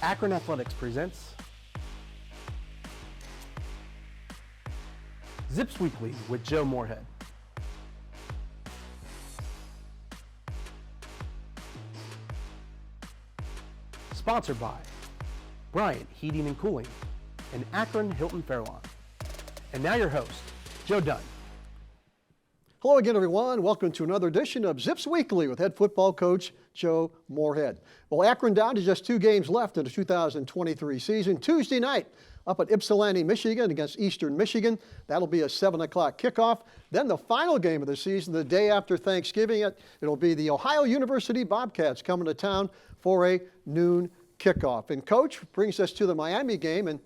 Akron Athletics presents Zips Weekly with Joe Moorhead. Sponsored by Bryant Heating and Cooling and Akron Hilton Fairlawn. And now your host, Joe Dunn. Hello again, everyone. Welcome to another edition of Zips Weekly with head football coach Joe Moorhead. Well, Akron down to just 2 games left in the 2023 season. Tuesday night up at Ypsilanti, Michigan against Eastern Michigan. That'll be a 7 o'clock kickoff. Then the final game of the season, the day after Thanksgiving, it'll be the Ohio University Bobcats coming to town for a noon kickoff. And Coach brings us to the Miami game. And,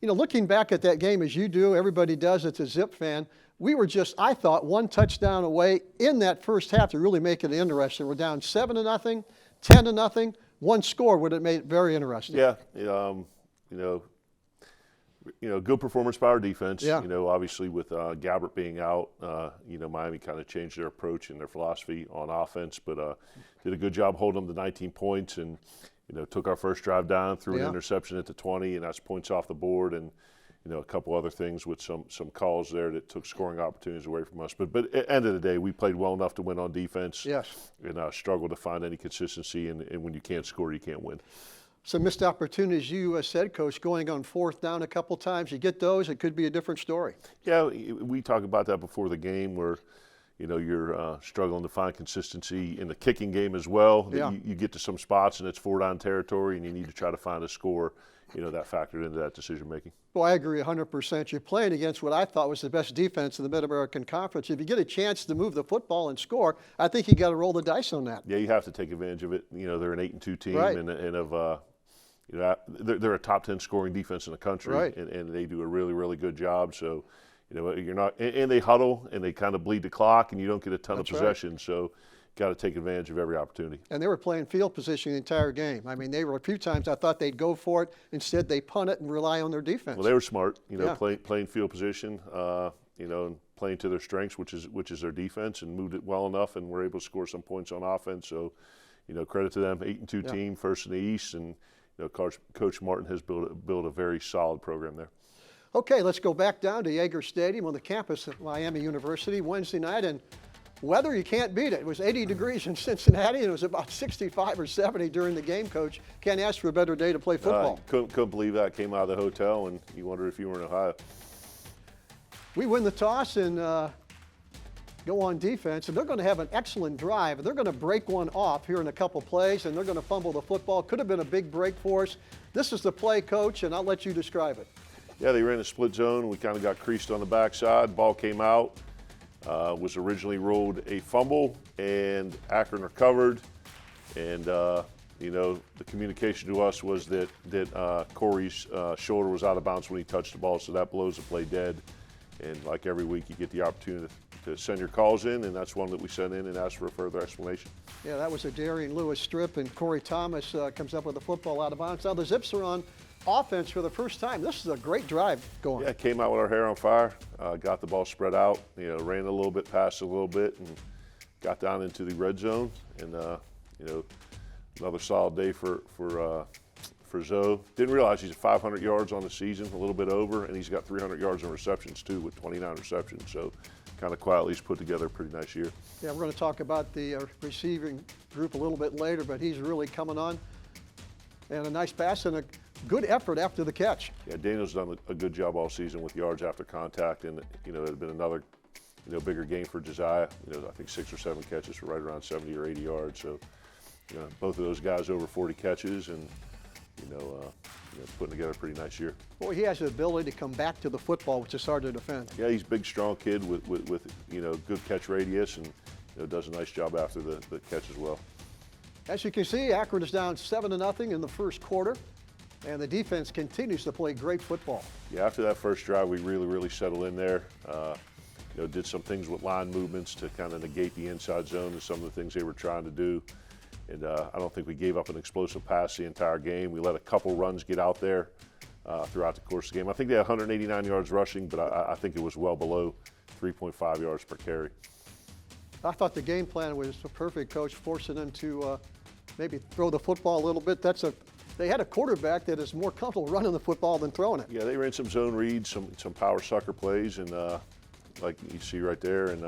you know, looking back at that game as you do, everybody does, it's a Zip fan. We were just, I thought, 1 touchdown away in that first half to really make it interesting. We're down 7-0, 10-0. One score would have made it very interesting. Yeah, good performance by our defense. Yeah. You know, obviously with Gabbert being out, Miami kind of changed their approach and their philosophy on offense, but did a good job holding them to 19 points and, took our first drive down, threw an interception at the 20, and that's points off the board, and, a couple other things with some calls there that took scoring opportunities away from us. But at the end of the day, we played well enough to win on defense. Yes. And struggled to find any consistency, and when you can't score, you can't win. Some missed opportunities, you said, Coach, going on 4th down a couple times. You get those, it could be a different story. Yeah, we talked about that before the game where, you're struggling to find consistency in the kicking game as well. Yeah. You get to some spots and it's 4-down territory and you need to try to find a score, that factored into that decision making. Well, I agree 100%. You're playing against what I thought was the best defense in the Mid-American Conference. If you get a chance to move the football and score, I think you got to roll the dice on that. Yeah, you have to take advantage of it. They're an 8-2 team, right. They're a top 10 scoring defense in the country, right. and they do a really, really good job. So, you're not, and they huddle and they kind of bleed the clock, and you don't get a ton That's of possession. Right. So, got to take advantage of every opportunity. And they were playing field position the entire game. I mean, they were a few times I thought they'd go for it. Instead, they punt it and rely on their defense. Well, they were smart. Yeah. Playing field position. And playing to their strengths, which is their defense, and moved it well enough, and were able to score some points on offense. So, credit to them. 8-2 team, first in the East, and Coach Martin has built a very solid program there. Okay, let's go back down to Yeager Stadium on the campus of Miami University Wednesday night, and weather, you can't beat it. It was 80 degrees in Cincinnati, and it was about 65 or 70 during the game, Coach. Can't ask for a better day to play football. Couldn't believe that. Came out of the hotel, and you wondered if you were in Ohio. We win the toss and go on defense, and they're going to have an excellent drive, and they're going to break one off here in a couple plays, and they're going to fumble the football. Could have been a big break for us. This is the play, Coach, and I'll let you describe it. Yeah, they ran a split zone. We kind of got creased on the backside. Ball came out. Was originally ruled a fumble, and Akron recovered. And, the communication to us was that Corey's shoulder was out of bounds when he touched the ball, so that blows the play dead. And like every week, you get the opportunity to send your calls in, and that's one that we sent in and asked for a further explanation. Yeah, that was a Darian Lewis strip, and Corey Thomas comes up with the football out of bounds. Now the Zips are on offense for the first time. This is a great drive going. Yeah, came out with our hair on fire, got the ball spread out, ran a little bit, passed a little bit, and got down into the red zone. And, another solid day for Zoe. Didn't realize he's at 500 yards on the season, a little bit over, and he's got 300 yards in receptions too with 29 receptions. So kind of quietly he's put together a pretty nice year. Yeah, we're going to talk about the receiving group a little bit later, but he's really coming on. And a nice pass and a good effort after the catch. Yeah, Daniel's done a good job all season with yards after contact, and it had been another bigger game for Josiah. I think 6 or 7 catches for right around 70 or 80 yards. So both of those guys over 40 catches, and putting together a pretty nice year. Well, he has the ability to come back to the football, which is hard to defend. Yeah, he's a big, strong kid with good catch radius, and does a nice job after the catch as well. As you can see, Akron is down 7-0 in the first quarter, and the defense continues to play great football. Yeah, after that first drive, we really settled in there. Did some things with line movements to kind of negate the inside zone and some of the things they were trying to do. And I don't think we gave up an explosive pass the entire game. We let a couple runs get out there throughout the course of the game. I think they had 189 yards rushing, but I think it was well below 3.5 yards per carry. I thought the game plan was perfect, Coach, forcing them to maybe throw the football a little bit. That's a they had a quarterback that is more comfortable running the football than throwing it. Yeah, they ran some zone reads, some power sucker plays, and like you see right there, and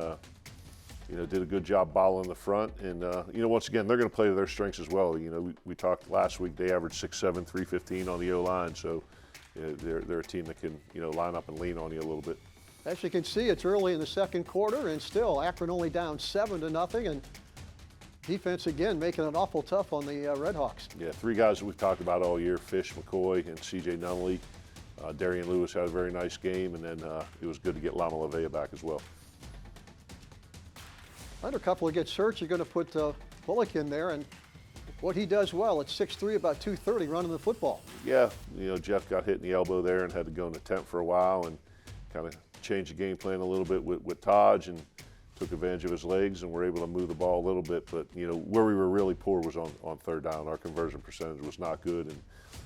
did a good job bottling the front. And once again, they're going to play to their strengths as well. We talked last week; they averaged 6'7", 315 on the O-line, so they're a team that can line up and lean on you a little bit. As you can see, it's early in the second quarter, and still Akron only down 7-0, and defense again making it awful tough on the Redhawks. Yeah, three guys that we've talked about all year: Fish, McCoy, and C.J. Nunnally. Darian Lewis had a very nice game, and then it was good to get Lama Lavea back as well. Under a couple of gets hurt, you're going to put Bullock in there, and what he does well, it's 6'3", about 230, running the football. Yeah, Jeff got hit in the elbow there and had to go in the tent for a while, and kind of changed the game plan a little bit with Taj, and took advantage of his legs, and were able to move the ball a little bit. But where we were really poor was on third down. Our conversion percentage was not good, and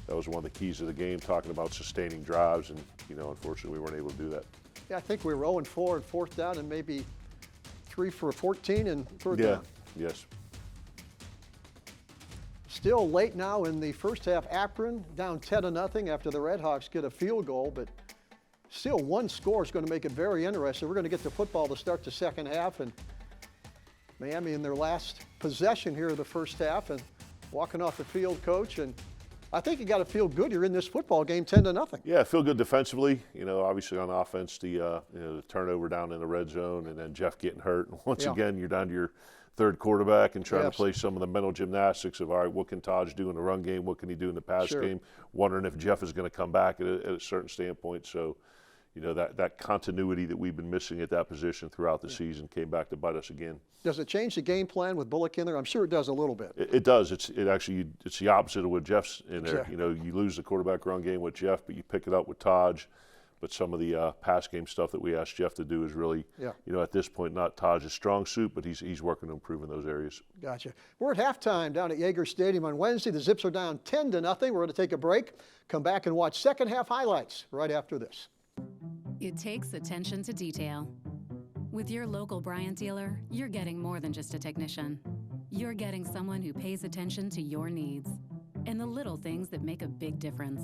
that was one of the keys of the game, talking about sustaining drives, and unfortunately we weren't able to do that. Yeah, I think we were 0-4 in fourth down, and maybe 3 for 14 in third down. Yes. Still late now in the first half, Akron down 10-0 after the Redhawks get a field goal, but still one score is going to make it very interesting. We're going to get the football to start the second half, and Miami in their last possession here of the first half, and walking off the field, coach, and I think you got to feel good you're in this football game 10-0. Yeah, feel good defensively. Obviously on offense, the turnover down in the red zone, and then Jeff getting hurt. And once again, you're down to your third quarterback and trying to play some of the mental gymnastics of, all right, what can Taj do in the run game? What can he do in the pass game? Wondering if Jeff is going to come back at a certain standpoint. So, that continuity that we've been missing at that position throughout the season came back to bite us again. Does it change the game plan with Bullock in there? I'm sure it does a little bit. It does. It's the opposite of what Jeff's in there. You lose the quarterback run game with Jeff, but you pick it up with Taj. But some of the pass game stuff that we asked Jeff to do is really, at this point, not Taj's strong suit, but he's working to improve in those areas. Gotcha. We're at halftime down at Yager Stadium on Wednesday. The Zips are down 10-0. We're going to take a break, come back and watch second half highlights right after this. It takes attention to detail. With your local Bryant dealer, you're getting more than just a technician. You're getting someone who pays attention to your needs and the little things that make a big difference.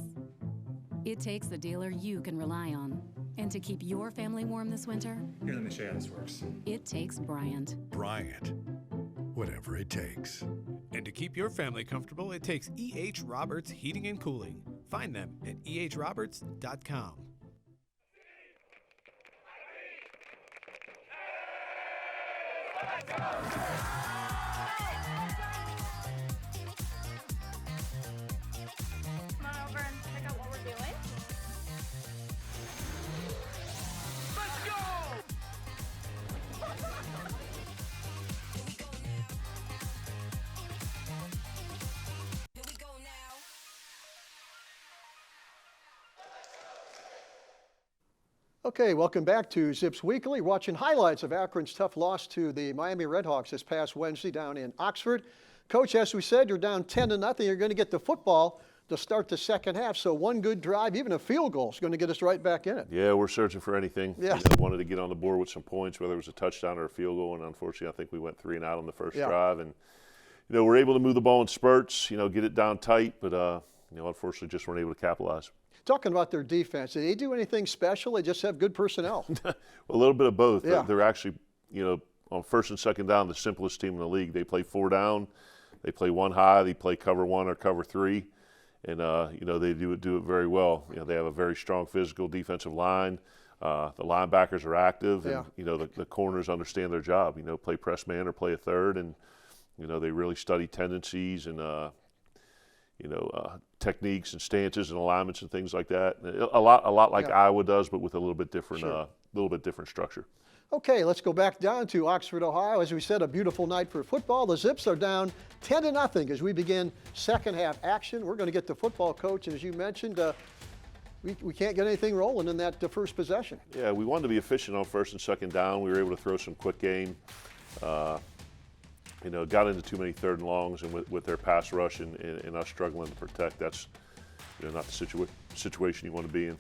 It takes a dealer you can rely on. And to keep your family warm this winter, here, let me show you how this works. It takes Bryant. Bryant, whatever it takes. And to keep your family comfortable, it takes E.H. Roberts Heating and Cooling. Find them at ehroberts.com. Come on over and check out what we're doing. Let's go! Here we go now. Okay, welcome back to Zips Weekly. Watching highlights of Akron's tough loss to the Miami Redhawks this past Wednesday down in Oxford. Coach, as we said, you're down 10-0. You're going to get the football to start the second half. So one good drive, even a field goal, is going to get us right back in it. Yeah, we're searching for anything. Yeah. Wanted to get on the board with some points, whether it was a touchdown or a field goal. And unfortunately, I think we went 3 and out on the first drive. And, we're able to move the ball in spurts, get it down tight. But, unfortunately, just weren't able to capitalize. Talking about their defense, did they do anything special? They just have good personnel. A little bit of both. Yeah. They're actually, on first and second down, the simplest team in the league. They play 4 down. They play 1 high. They play cover 1 or cover 3. And, they do it very well. They have a very strong physical defensive line. The linebackers are active. And, the corners understand their job. Play press man or play a third. And, they really study tendencies and, techniques and stances and alignments and things like that. A lot like Iowa does, but with a little bit different structure. Okay, let's go back down to Oxford, Ohio. As we said, a beautiful night for football. The Zips are down 10-0 as we begin second half action. We're going to get the football, coach, and as you mentioned, we can't get anything rolling in that first possession. Yeah, we wanted to be efficient on first and second down. We were able to throw some quick game. Got into too many third and longs, and with their pass rush and us struggling to protect, that's not the situation you want to be in.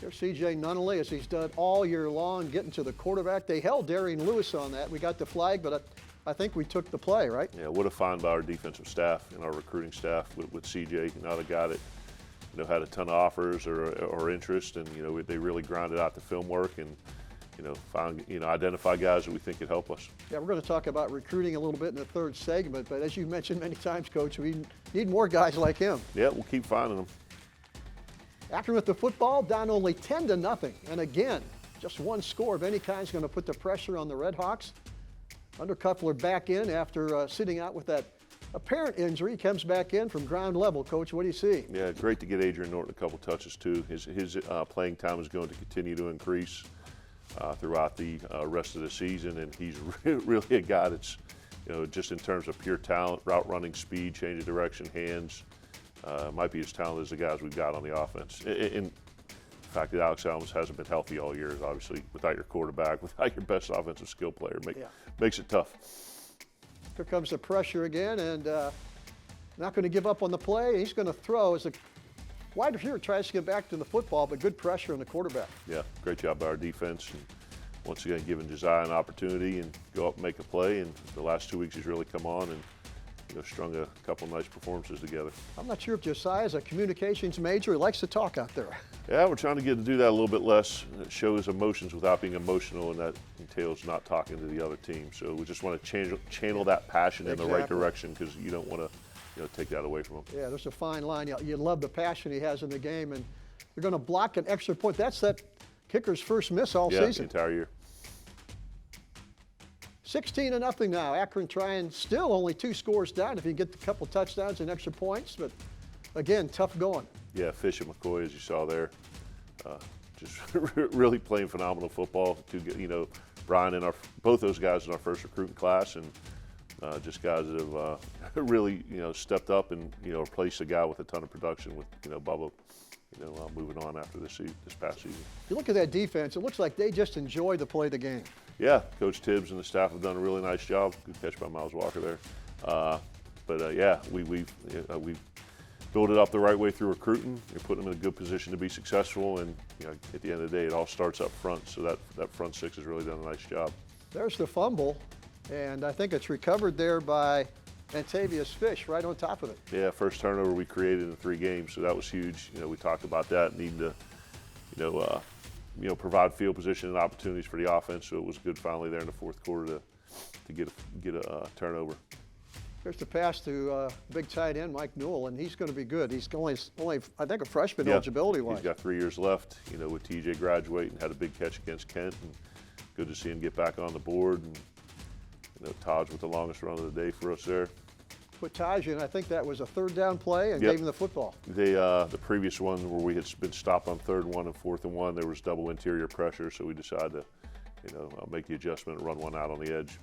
Here's C.J. Nunnally, as he's done all year long, getting to the quarterback. They held Darian Lewis on that. We got the flag, but I think we took the play, right? Yeah, what a find by our defensive staff and our recruiting staff with CJ, another guy that had a ton of offers or interest, and they really grinded out the film work and find identify guys that we think could help us. Yeah, we're going to talk about recruiting a little bit in the third segment, but as you mentioned many times, Coach, we need more guys like him. Yeah, we'll keep finding them. Akron with the football, down only 10-0, and again, just one score of any kind is going to put the pressure on the Red Hawks. Undercuffler back in after sitting out with that apparent injury. He comes back in from ground level. Coach, what do you see? Yeah, great to get Adrian Norton a couple touches too. His playing time is going to continue to increase throughout the rest of the season, and he's really a guy that's, just in terms of pure talent, route running, speed, change of direction, hands, might be as talented as the guys we've got on the offense. In fact that Alex Almus hasn't been healthy all year, obviously without your quarterback, without your best offensive skill player, makes it tough. Here comes the pressure again, and not going to give up on the play. He's going to throw as the wide receiver tries to get back to the football, but good pressure on the quarterback. Yeah, great job by our defense, and once again giving Josiah an opportunity and go up and make a play. And the last 2 weeks he's really come on and strung a couple nice performances together. I'm not sure if Josiah's a communications major. He likes to talk out there. Yeah, we're trying to get him to do that a little bit less, show his emotions without being emotional, and that entails not talking to the other team. So we just want to channel that passion in the right direction, because you don't want to take that away from him. Yeah, there's a fine line. You love the passion he has in the game, and you're going to block an extra point. That's that kicker's first miss all Yeah, season. the entire year. 16-0 now. Akron trying, still only 2 scores down if you get a couple touchdowns and extra points, but again, tough going. Yeah, Fish and McCoy, as you saw there, just really playing phenomenal football. Brian and both those guys in our first recruiting class, and just guys that have really stepped up and replaced a guy with a ton of production with Bubba moving on after this past season. You look at that defense, it looks like they just enjoy to play the game. Yeah, Coach Tibbs and the staff have done a really nice job. Good catch by Miles Walker there. Yeah, we've built it up the right way through recruiting. You're putting them in a good position to be successful, and at the end of the day, it all starts up front. So that front six has really done a nice job. There's the fumble, and I think it's recovered there by Antavius Fish right on top of it. Yeah, first turnover we created in 3 games, so that was huge. We talked about that, needing to provide field position and opportunities for the offense. So it was good finally there in the fourth quarter to get a turnover. Here's the pass to big tight end Mike Newell, and he's going to be good. He's only I think a freshman eligibility-wise. He's got 3 years left. With TJ graduating, had a big catch against Kent, and good to see him get back on the board. And Todd's with the longest run of the day for us there. Put Taj in. I think that was a 3rd down play and gave him the football. The previous one where we had been stopped on 3rd and 1 and 4th and 1, there was double interior pressure, so we decided to make the adjustment and run one out on the edge.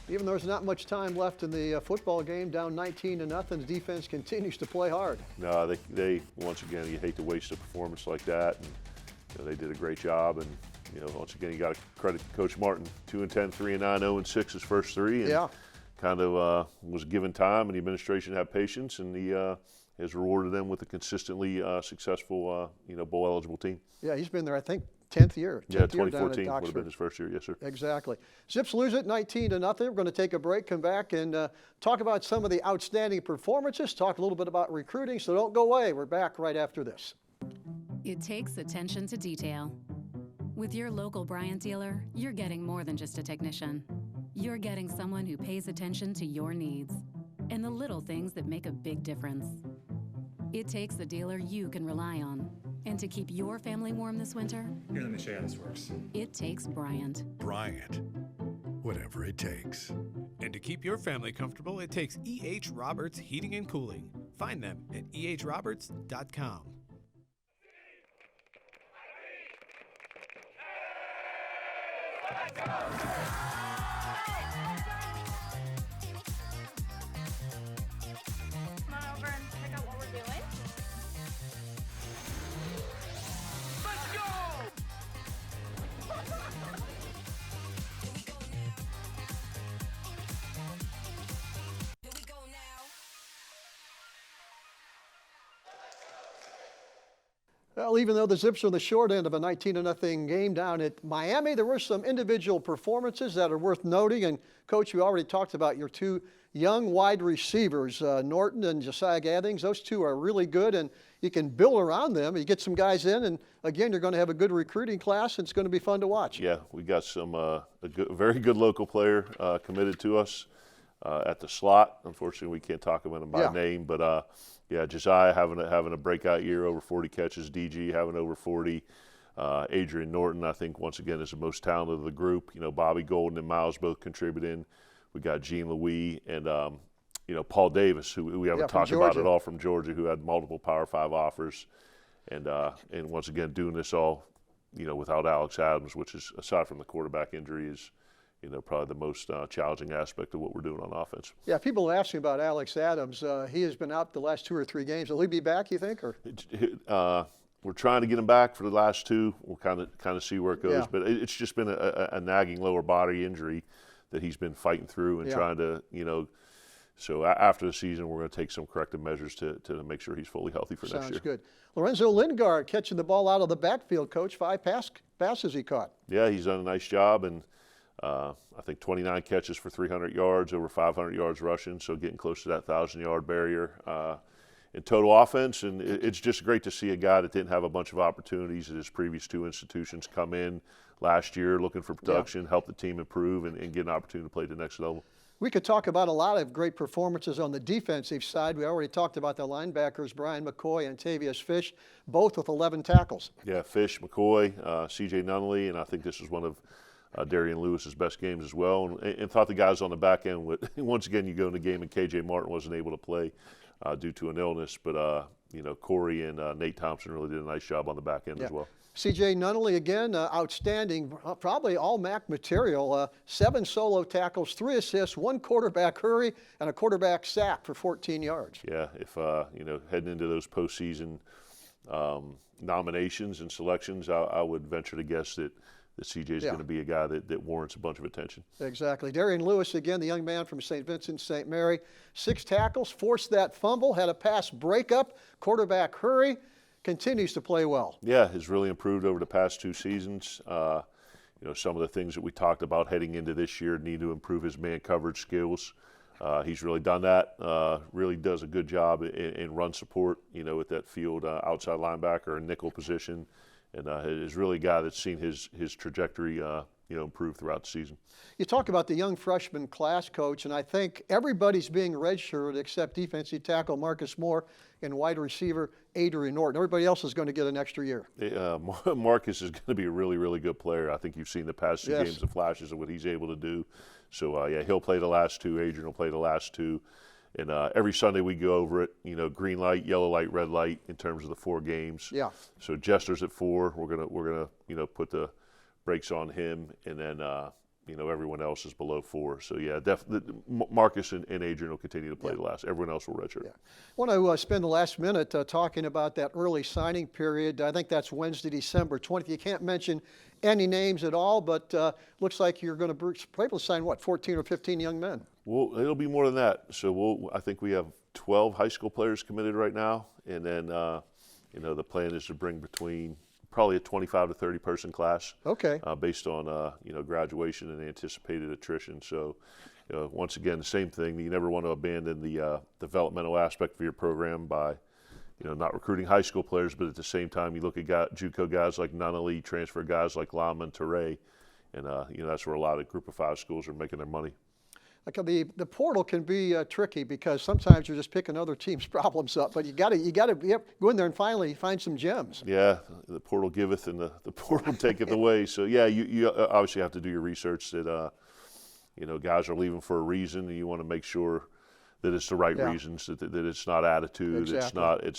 Even though there's not much time left in the football game, down 19-0, the defense continues to play hard. No, they once again, you hate to waste a performance like that, and they did a great job. And once again, you got to credit Coach Martin. 2-10, 3-9, 0-6 his first 3, and kind of was given time, and the administration had patience, and he has rewarded them with a consistently successful bowl eligible team. Yeah, he's been there, I think, 10th year. 2014 would have been his first year, yes, sir. Exactly. Zips lose it 19-0. We're going to take a break, come back, and talk about some of the outstanding performances, talk a little bit about recruiting, so don't go away. We're back right after this. It takes attention to detail. With your local Bryant dealer, you're getting more than just a technician. You're getting someone who pays attention to your needs and the little things that make a big difference. It takes a dealer you can rely on. And to keep your family warm this winter, Here, let me show you how this works. it takes Bryant. Bryant. Whatever it takes. And to keep your family comfortable, it takes E.H. Roberts Heating and Cooling. Find them at ehroberts.com. Come on over and check out what we're doing. Let's go! Here we go now. Well, even though the Zips are on the short end of a 19-0 game down at Miami, there were some individual performances that are worth noting. And, Coach, we already talked about your two young wide receivers, Norton and Josiah Gathings. Those two are really good, and you can build around them. You get some guys in, and, again, you're going to have a good recruiting class, and it's going to be fun to watch. Yeah, we got some very good local player committed to us at the slot. Unfortunately, we can't talk about him by name, but yeah, Josiah having a breakout year, over 40 catches. DG having over 40. Adrian Norton, I think, once again, is the most talented of the group. You know, Bobby Golden and Miles both contributing. We got Gene Louis and you know, Paul Davis, who we haven't talked about at all, from Georgia, who had multiple Power 5 offers, and once again doing this all, you know, without Alex Adams, which is, aside from the quarterback injury, is, you know, probably the most challenging aspect of what we're doing on offense. Yeah, people are asking about Alex Adams. He has been out the last 2 or 3 games. Will he be back, you think? Or we're trying to get him back for the last 2. We'll kind of see where it goes. Yeah. But it's just been a nagging lower body injury that he's been fighting through and trying to, you know. So after the season, we're going to take some corrective measures to make sure he's fully healthy for next year. Sounds good. Lorenzo Lingard catching the ball out of the backfield, Coach. 5 passes he caught. Yeah, he's done a nice job, and I think 29 catches for 300 yards, over 500 yards rushing, so getting close to that 1,000-yard barrier in total offense. And it's just great to see a guy that didn't have a bunch of opportunities at his previous 2 institutions come in last year looking for production, help the team improve, and get an opportunity to play at the next level. We could talk about a lot of great performances on the defensive side. We already talked about the linebackers, Brian McCoy and Tavius Fish, both with 11 tackles. Yeah, Fish, McCoy, C.J. Nunnally, and I think this is one of Darian Lewis's best games as well. And thought the guys on the back end would, once again, you go in the game and K.J. Martin wasn't able to play due to an illness, but you know, Corey and Nate Thompson really did a nice job on the back end as well. C.J. Nunnally, again, outstanding, probably all MAC material. 7 solo tackles, 3 assists, 1 quarterback hurry, and a quarterback sack for 14 yards. Yeah, if you know, heading into those postseason nominations and selections, I would venture to guess that C.J. is going to be a guy that warrants a bunch of attention. Exactly. Darian Lewis, again, the young man from St. Vincent, St. Mary, 6 tackles, forced that fumble, had a pass breakup, quarterback hurry. Continues to play well. Yeah, has really improved over the past 2 seasons. You know, some of the things that we talked about heading into this year, need to improve his man coverage skills. He's really done that. Really does a good job in run support, you know, with that field outside linebacker and nickel position, and is really a guy that's seen his trajectory, you know, improve throughout the season. You talk about the young freshman class, Coach, and I think everybody's being redshirted except defensive tackle Marcus Moore and wide receiver Adrian Norton. Everybody else is going to get an extra year. Marcus is going to be a really, really good player. I think you've seen the past 2 games, the flashes of what he's able to do. So, yeah, he'll play the last 2. Adrian will play the last 2. And every Sunday we go over it, you know, green light, yellow light, red light in terms of the 4 games. Yeah. So Jester's at 4. We're gonna you know, put the brakes on him, and then you know, everyone else is below 4. So yeah, definitely Marcus and Adrian will continue to play the last. Everyone else will redshirt. I want to spend the last minute talking about that early signing period. I think that's Wednesday, December 20th. You can't mention any names at all, but looks like you're going to be able to sign, what, 14 or 15 young men? Well, it'll be more than that. So I think we have 12 high school players committed right now, and then you know, the plan is to bring between probably a 25 to 30 person class. Okay. Based on you know, graduation and anticipated attrition. So, you know, once again, the same thing. You never want to abandon the developmental aspect of your program by, you know, not recruiting high school players, but at the same time, you look at JUCO guys like Nunnally, transfer guys like Lama and Teray, and you know, that's where a lot of Group of 5 schools are making their money. Like the portal can be tricky because sometimes you're just picking other teams' problems up, but you got to go in there and finally find some gems. Yeah, the portal giveth and the portal taketh away. So yeah, you obviously have to do your research that you know, guys are leaving for a reason, and you want to make sure that it's the right reasons, that it's not attitude, it's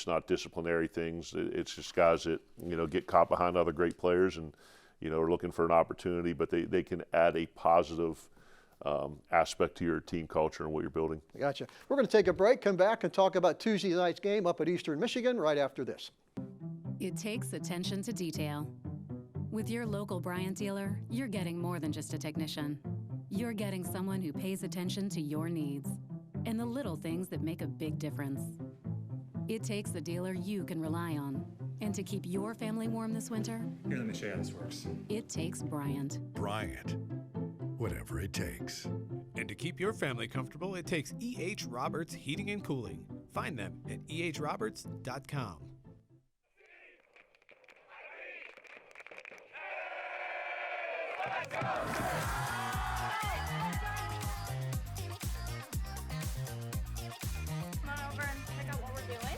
not disciplinary things. It's just guys that, you know, get caught behind other great players and, you know, are looking for an opportunity, but they can add a positive aspect to your team culture and what you're building. Gotcha. We're going to take a break, come back and talk about Tuesday night's game up at Eastern Michigan right after this. It takes attention to detail. With your local Bryant dealer, you're getting more than just a technician. You're getting someone who pays attention to your needs and the little things that make a big difference. It takes a dealer you can rely on. And to keep your family warm this winter, Here, let me show you how this works. it takes Bryant. Bryant. Whatever it takes. And to keep your family comfortable, it takes E.H. Roberts Heating and Cooling. Find them at ehroberts.com. Come on over and check out what we're doing.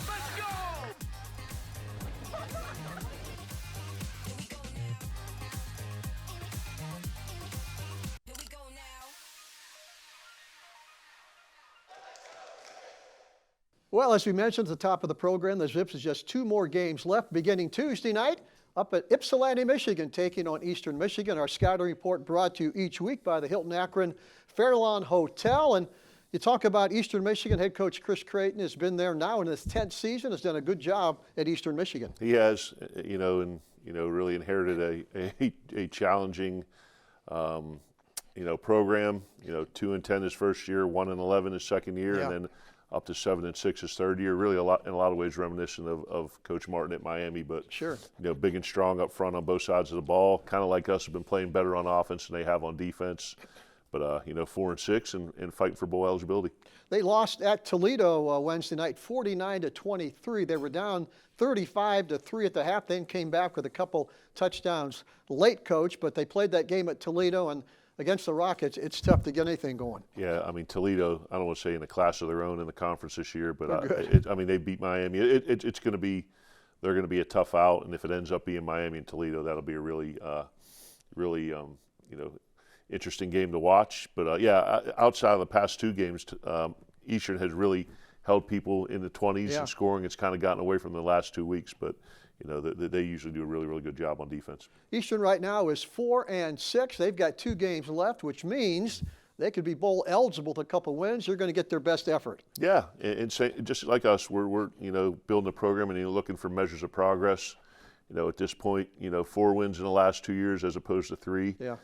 Let's go! Here we go now. Well, as we mentioned at the top of the program, the Zips has just 2 more games left, beginning Tuesday night up at Ypsilanti, Michigan, taking on Eastern Michigan. Our scouting report brought to you each week by the Hilton Akron Fairlawn Hotel. And you talk about Eastern Michigan, head coach Chris Creighton has been there now in his 10th season, has done a good job at Eastern Michigan. He has, really inherited a challenging, program. 2-10 his first year, 1-11 his second year, Yeah. and then up to 7-6 his third year. Really, in a lot of ways, reminiscent of Coach Martin at Miami. But Sure. big and strong up front on both sides of the ball. Kind of like us, have been playing better on offense than they have on defense. But 4-6 and fighting for bowl eligibility. They lost at Toledo Wednesday night, 49-23. They were down 35-3 at the half, then came back with a couple touchdowns late, Coach. But they played that game at Toledo, and against the Rockets, it's tough to get anything going. Yeah, Toledo, I don't want to say in a class of their own in the conference this year, but they beat Miami. It's going to be, they're going to be a tough out, and if it ends up being Miami and Toledo, that'll be a really interesting game to watch. But outside of the past 2 games, Eastern has really held people in the 20s Yeah. in scoring. It's kind of gotten away from the last 2 weeks, but they usually do a really, really good job on defense. Eastern right now is 4-6. They've got 2 games left, which means they could be bowl eligible with a couple wins. They're going to get their best effort. Yeah, and just like us, we're building a program and looking for measures of progress. At this point, 4 wins in the last 2 years as opposed to 3. Yeah.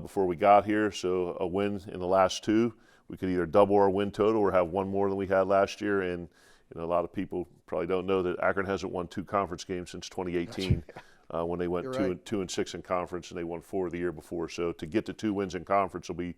Before we got here. So a win in the last 2, we could either double our win total or have 1 more than we had last year. And a lot of people probably don't know that Akron hasn't won 2 conference games since 2018 when they went 2-6 in conference, and they won 4 the year before. So to get to 2 wins in conference will be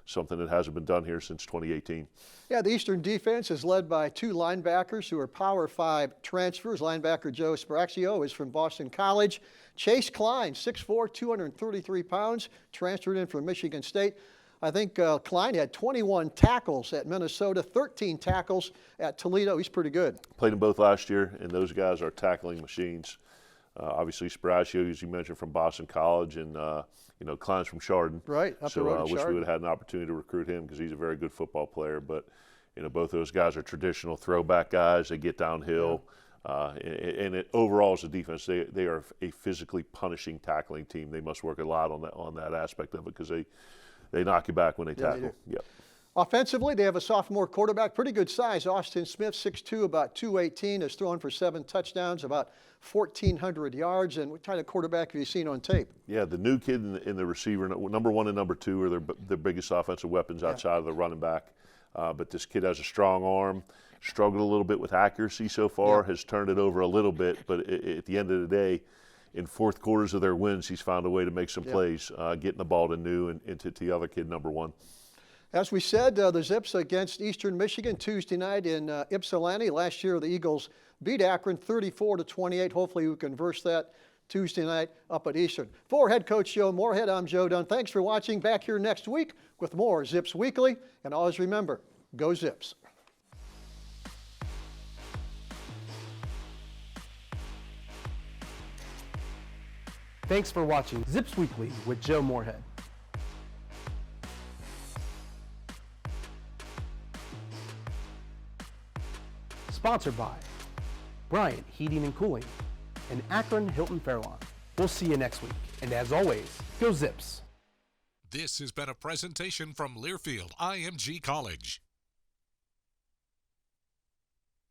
something that hasn't been done here since 2018. Yeah, the Eastern defense is led by 2 linebackers who are Power 5 transfers. Linebacker Joe Sparaxio is from Boston College. Chase Klein, 6'4", 233 pounds, transferred in from Michigan State. I think Klein had 21 tackles at Minnesota, 13 tackles at Toledo. He's pretty good. Played them both last year, and those guys are tackling machines. Obviously, Sparaxio, as you mentioned, from Boston College, and Klein's from Chardon. Right, up the road I to wish we Chardon. would have had an opportunity to recruit him because he's a very good football player. But both those guys are traditional throwback guys. They get downhill, and overall as a defense, they are a physically punishing tackling team. They must work a lot on that aspect of it because they knock you back when they Yeah, they tackle. do. Yep. Offensively, they have a sophomore quarterback, pretty good size. Austin Smith, 6'2", about 218, has thrown for 7 touchdowns, about 1,400 yards. And what kind of quarterback have you seen on tape? Yeah, the new kid and the receiver, number 1 and number 2 are their biggest offensive weapons outside of the running back. But this kid has a strong arm, struggled a little bit with accuracy so far, has turned it over a little bit. But at the end of the day, in 4th quarters of their wins, he's found a way to make some plays, getting the ball to New and to the other kid, number 1. As we said, the Zips against Eastern Michigan Tuesday night in Ypsilanti. Last year, the Eagles beat Akron 34-28. Hopefully, we can reverse that Tuesday night up at Eastern. For head coach Joe Moorhead, I'm Joe Dunn. Thanks for watching. Back here next week with more Zips Weekly. And always remember, go Zips. Thanks for watching Zips Weekly with Joe Moorhead. Sponsored by Bryant Heating and Cooling and Akron Hilton Fairlawn. We'll see you next week. And as always, go Zips. This has been a presentation from Learfield IMG College.